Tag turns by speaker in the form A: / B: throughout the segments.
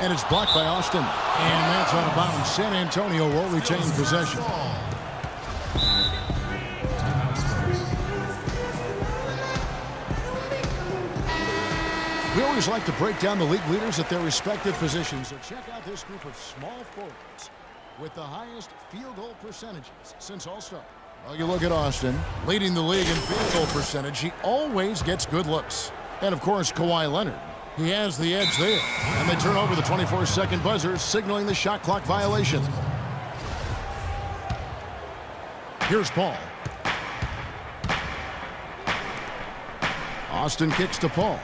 A: And it's blocked by Austin. And that's out of bounds. San Antonio will retain possession. We always like to break down the league leaders at their respective positions. So check out this group of small forwards with the highest field goal percentages since All-Star. Well, you look at Austin, leading the league in field goal percentage. He always gets good looks. And, of course, Kawhi Leonard. He has the edge there. And they turn over the 24-second buzzer, signaling the shot clock violation. Here's Paul. Austin kicks to Paul.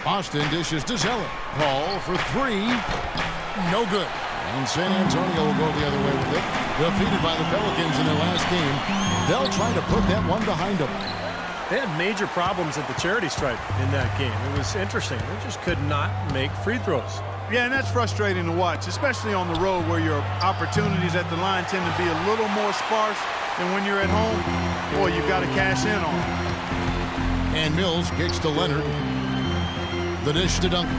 A: Austin dishes to Zeller. Paul for three. No good. And San Antonio will go the other way with it. Defeated by the Pelicans in their last game. They'll try to put that one behind them.
B: They had major problems at the charity stripe in that game. It was interesting. They just could not make free throws.
C: Yeah, and that's frustrating to watch, especially on the road where your opportunities at the line tend to be a little more sparse than when you're at home. Boy, you've got to cash in on it.
A: And Mills kicks to Leonard. The dish to Duncan.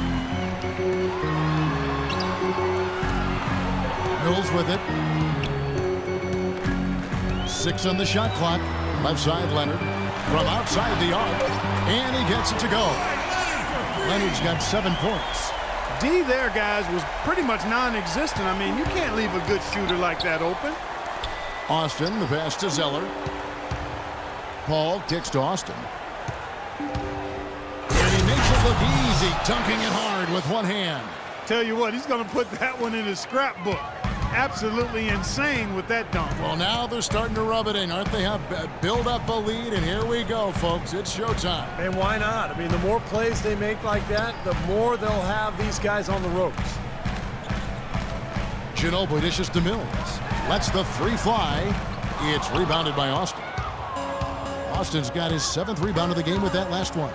A: Mills with it. 6 on the shot clock. Left side, Leonard. From outside the arc. And he gets it to go. Leonard's got 7 points.
C: D there, guys, was pretty much non-existent. I mean, you can't leave a good shooter like that open.
A: Austin, the pass to Zeller. Paul kicks to Austin. And he makes it look easy, dunking it hard with one hand.
C: Tell you what, he's going to put that one in his scrapbook. Absolutely insane with that dunk.
A: Well, now they're starting to rub it in, aren't they? Build up a lead, and here we go, folks. It's showtime.
B: And why not? I mean, the more plays they make like that, the more they'll have these guys on the ropes.
A: Ginobili dishes to Mills. Lets the three fly. It's rebounded by Austin. Austin's got his 7th rebound of the game with that last one.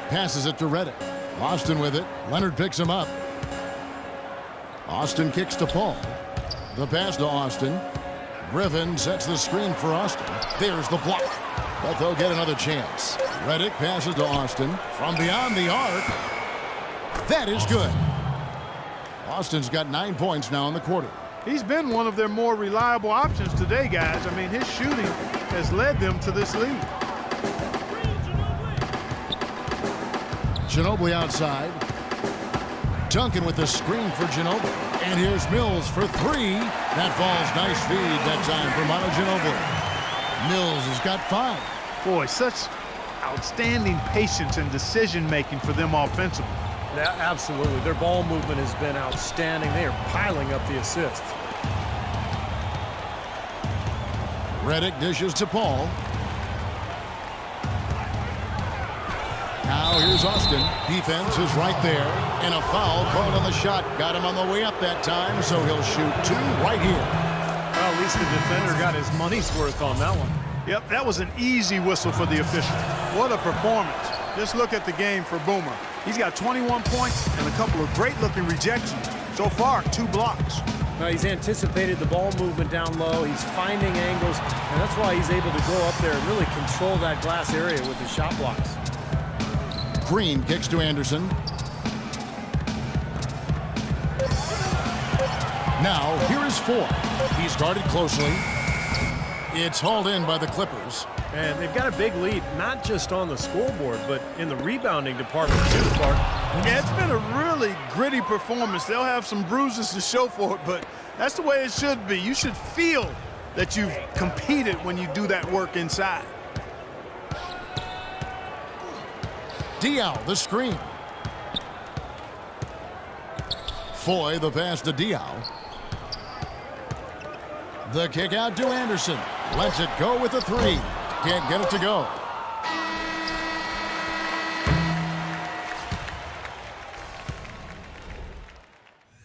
A: Passes it to Redick. Austin with it. Leonard picks him up. Austin kicks to Paul. The pass to Austin. Griffin sets the screen for Austin. There's the block. But they'll get another chance. Redick passes to Austin. From beyond the arc. That is good. Austin's got 9 points now in the quarter.
C: He's been one of their more reliable options today, guys. I mean, his shooting has led them to this lead.
A: Ginobili outside. Duncan with the screen for Ginobili. And here's Mills for three. That falls. Nice feed that time for Manu Ginobili. Mills has got 5.
C: Boy, such outstanding patience and decision-making for them offensively.
B: Yeah, absolutely. Their ball movement has been outstanding. They are piling up the assists.
A: Redick dishes to Paul. Now here's Austin. Defense is right there. And a foul called on the shot. Got him on the way up that time, so he'll shoot 2 right here.
B: Well, at least the defender got his money's worth on that one.
C: Yep, that was an easy whistle for the official. What a performance. Just look at the game for Boomer. He's got 21 points and a couple of great-looking rejections. So far, 2 blocks.
B: Now, he's anticipated the ball movement down low. He's finding angles, and that's why he's able to go up there and really control that glass area with his shot blocks.
A: Green kicks to Anderson. Now, here is 4. He's guarded closely. It's hauled in by the Clippers.
B: And they've got a big lead, not just on the scoreboard, but in the rebounding department too, Clark.
C: Yeah, it's been a really gritty performance. They'll have some bruises to show for it, but that's the way it should be. You should feel that you've competed when you do that work inside.
A: Diaw, the screen. Foy, the pass to Diaw. The kick out to Anderson. Lets it go with the 3. Can't get it to go.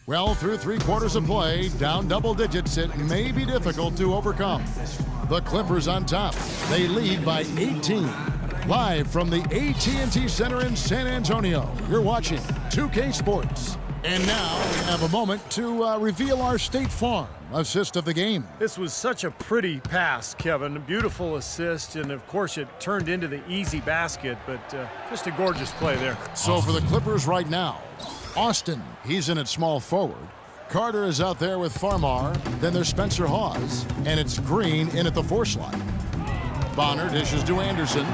A: Well, through 3 quarters of play, down double digits, it may be difficult to overcome. The Clippers on top. They lead by 18. Live from the AT&T Center in San Antonio, you're watching 2K Sports. And now we have a moment to reveal our State Farm assist of the game.
B: This was such a pretty pass, Kevin. A beautiful assist, and of course it turned into the easy basket, but just a gorgeous play there.
A: So for the Clippers right now, Austin, he's in at small forward. Carter is out there with Farmar. Then there's Spencer Hawes, and it's Green in at the 4 slot. Bonner dishes to Anderson.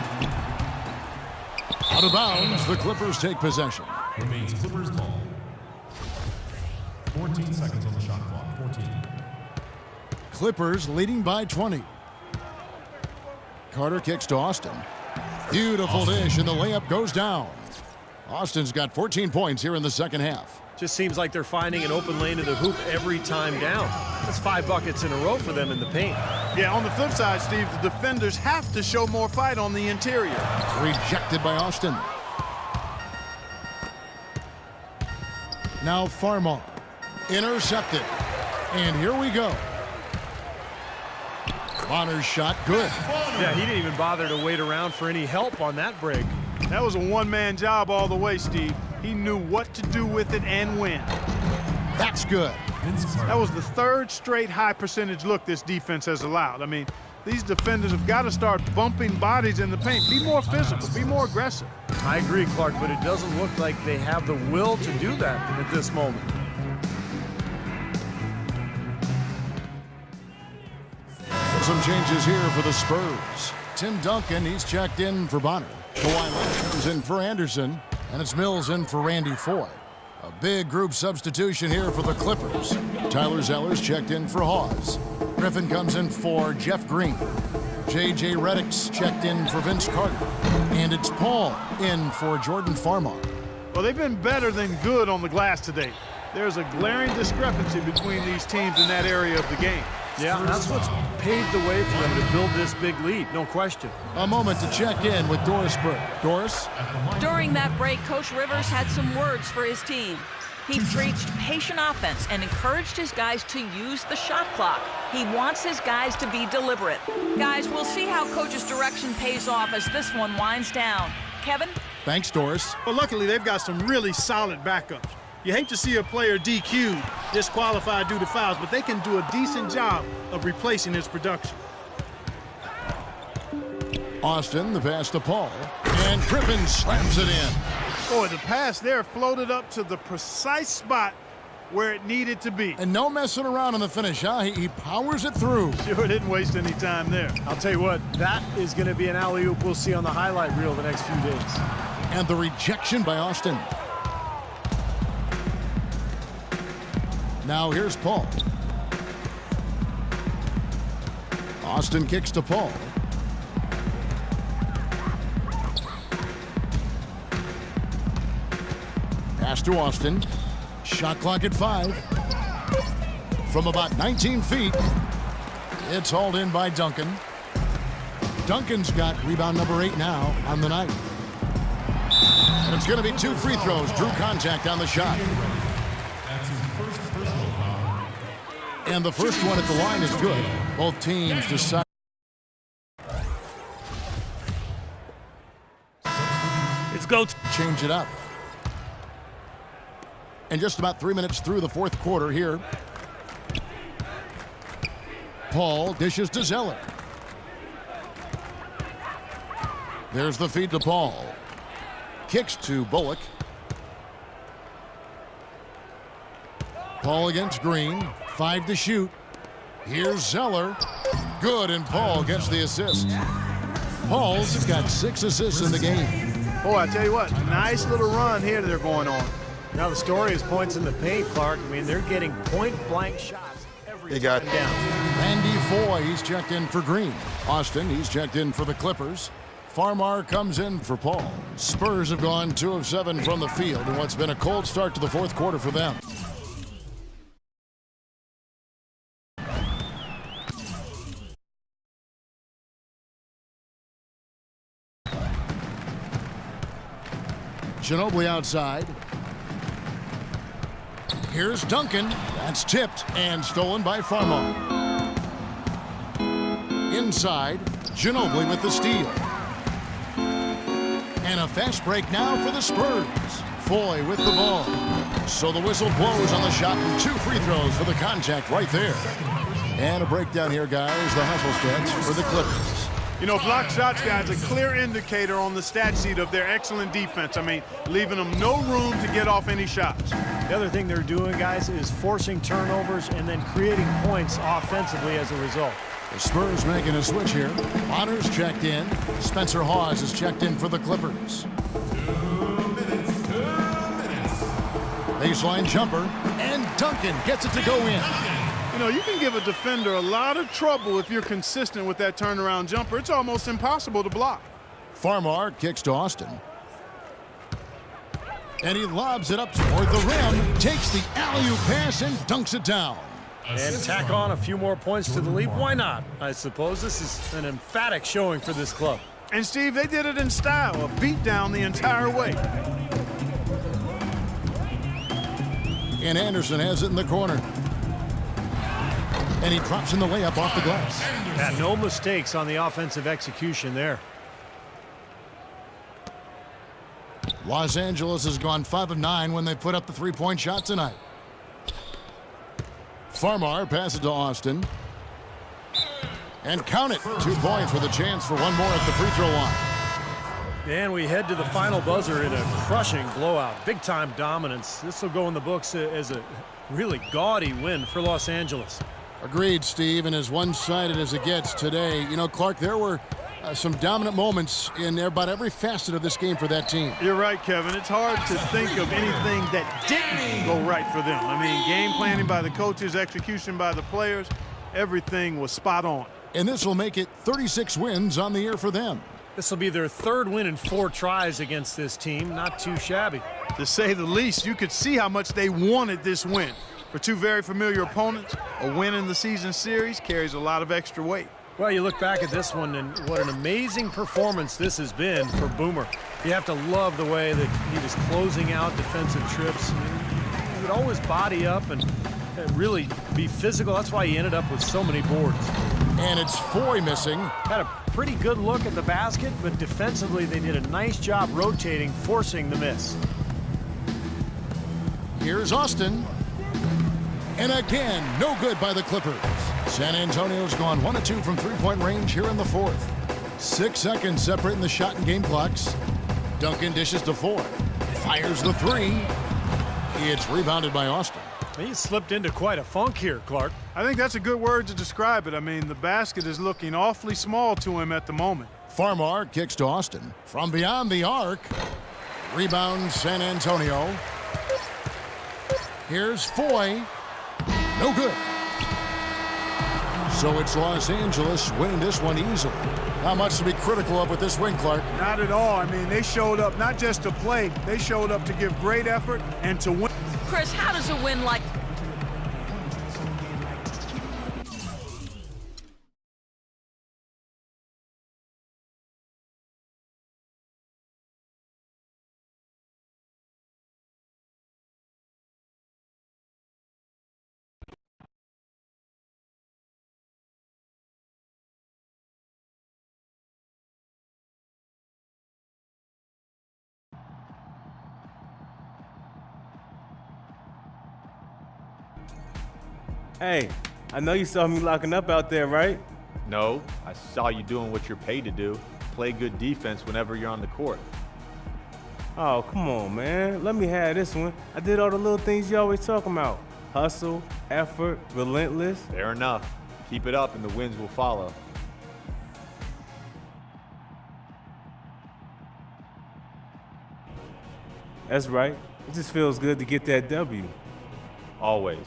A: Out of bounds, the Clippers take possession.
D: Remains Clippers ball. 14 seconds on the shot clock. 14.
A: Clippers leading by 20. Carter kicks to Austin. Beautiful dish, and the layup goes down. Austin's got 14 points here in the second half.
B: Just seems like they're finding an open lane to the hoop every time down. That's 5 buckets in a row for them in the paint.
C: Yeah, on the flip side, Steve, the defenders have to show more fight on the interior.
A: Rejected by Austin. Now Farmar. Intercepted. And here we go. Bonner's shot, good.
B: Yeah, he didn't even bother to wait around for any help on that break.
C: That was a one-man job all the way, Steve. He knew what to do with it and when.
A: That's good.
C: That was the 3rd straight high percentage look this defense has allowed. I mean, these defenders have got to start bumping bodies in the paint. Be more physical, be more aggressive.
B: I agree, Clark, but it doesn't look like they have the will to do that at this moment.
A: Some changes here for the Spurs. Tim Duncan, he's checked in for Bonner. Kawhi Leonard comes in for Anderson, and it's Mills in for Randy Foye. A big group substitution here for the Clippers. Tyler Zeller's checked in for Hawes. Griffin comes in for Jeff Green. J.J. Redick's checked in for Vince Carter. And it's Paul in for Jordan Farmar.
C: Well, they've been better than good on the glass today. There's a glaring discrepancy between these teams in that area of the game.
B: Yeah, that's what's paved the way for them to build this big lead, no question.
A: A moment to check in with Doris Burke. Doris?
E: During that break, Coach Rivers had some words for his team. He preached patient offense and encouraged his guys to use the shot clock. He wants his guys to be deliberate. Guys, we'll see how Coach's direction pays off as this one winds down. Kevin?
A: Thanks, Doris.
C: Well, luckily, they've got some really solid backups. You hate to see a player DQ'd, disqualified due to fouls, but they can do a decent job of replacing his production.
A: Austin, the pass to Paul, and Griffin slams it in.
C: Boy, the pass there floated up to the precise spot where it needed to be.
A: And no messing around in the finish, huh? He powers it through.
C: Sure didn't waste any time there.
B: I'll tell you what, that is going to be an alley-oop we'll see on the highlight reel the next few days.
A: And the rejection by Austin. Now here's Paul. Austin kicks to Paul. Pass to Austin. Shot clock at 5. From about 19 feet, it's hauled in by Duncan. Duncan's got rebound number 8 now on the night. And it's going to be 2 free throws. Drew contact on the shot. And the first one at the line is good. Both teams decide.
B: It's go.
A: Change it up. And just about 3 minutes through the 4th quarter here. Paul dishes to Zeller. There's the feed to Paul. Kicks to Bullock. Paul against Green. 5 to shoot. Here's Zeller. Good, and Paul gets the assist. Paul's got 6 assists in the game.
C: Boy, I tell you what, nice little run here they're going on.
B: Now the story is points in the paint, Clark. I mean, they're getting point-blank shots every time down.
A: Randy Foye, he's checked in for Green. Austin, he's checked in for the Clippers. Farmar comes in for Paul. Spurs have gone 2 of 7 from the field in what's been a cold start to the 4th quarter for them. Ginobili outside. Here's Duncan. That's tipped and stolen by Farmar. Inside, Ginobili with the steal. And a fast break now for the Spurs. Foy with the ball. So the whistle blows on the shot, and 2 free throws for the contact right there. And a breakdown here, guys. The hustle stats for the Clippers.
C: You know, block shots, guys, a clear indicator on the stat sheet of their excellent defense. I mean, leaving them no room to get off any shots.
B: The other thing they're doing, guys, is forcing turnovers and then creating points offensively as a result.
A: The Spurs making a switch here. Honors checked in. Spencer Hawes is checked in for the Clippers.
D: 2 minutes.
A: Baseline jumper, and Duncan gets it to go in.
C: You know, you can give a defender a lot of trouble if you're consistent with that turnaround jumper. It's almost impossible to block.
A: Farmar kicks to Austin. And he lobs it up toward the rim, takes the alley-oop pass and dunks it down.
B: And tack on a few more points to the lead. Why not? I suppose this is an emphatic showing for this club.
C: And, Steve, they did it in style, a beat down the entire way.
A: And Anderson has it in the corner. And he drops in the layup off the glass.
B: Yeah, no mistakes on the offensive execution there.
A: Los Angeles has gone 5 of 9 when they put up the 3-point shot tonight. Farmar passes to Austin. And count it. 2 points with a chance for one more at the free throw line.
B: And we head to the final buzzer in a crushing blowout. Big-time dominance. This will go in the books as a really gaudy win for Los Angeles.
A: Agreed, Steve, and as one-sided as it gets today. You know, Clark, there were some dominant moments in about every facet of this game for that team.
C: You're right, Kevin. It's hard to think of anything that didn't go right for them. I mean, game planning by the coaches, execution by the players, everything was spot on.
A: And this will make it 36 wins on the year for them.
B: This will be their 3rd win in 4 tries against this team. Not too shabby.
C: To say the least, you could see how much they wanted this win. For 2 very familiar opponents, a win in the season series carries a lot of extra weight.
B: Well, you look back at this one, and what an amazing performance this has been for Boomer. You have to love the way that he was closing out defensive trips. He would always body up and really be physical. That's why he ended up with so many boards.
A: And it's Foy missing.
B: Had a pretty good look at the basket, but defensively they did a nice job rotating, forcing the miss.
A: Here's Austin. And again, no good by the Clippers. San Antonio's gone 1 of 2 from 3-point range here in the 4th. 6 seconds separating the shot and game clocks. Duncan dishes to Foy. Fires the 3. It's rebounded by Austin.
B: He slipped into quite a funk here, Clark.
C: I think that's a good word to describe it. I mean, the basket is looking awfully small to him at the moment.
A: Farmar kicks to Austin. From beyond the arc. Rebound San Antonio. Here's Foy. No good. So it's Los Angeles winning this one easily. Not much to be critical of with this win, Clark.
C: Not at all. I mean, they showed up not just to play, they showed up to give great effort and to win.
E: Chris, how does a win like
F: Hey, I know you saw me locking up out there, right?
G: No, I saw you doing what you're paid to do. Play good defense whenever you're on the court.
F: Oh, come on, man. Let me have this one. I did all the little things you always talking about. Hustle, effort, relentless.
G: Fair enough. Keep it up and the wins will follow.
F: That's right. It just feels good to get that W.
G: Always.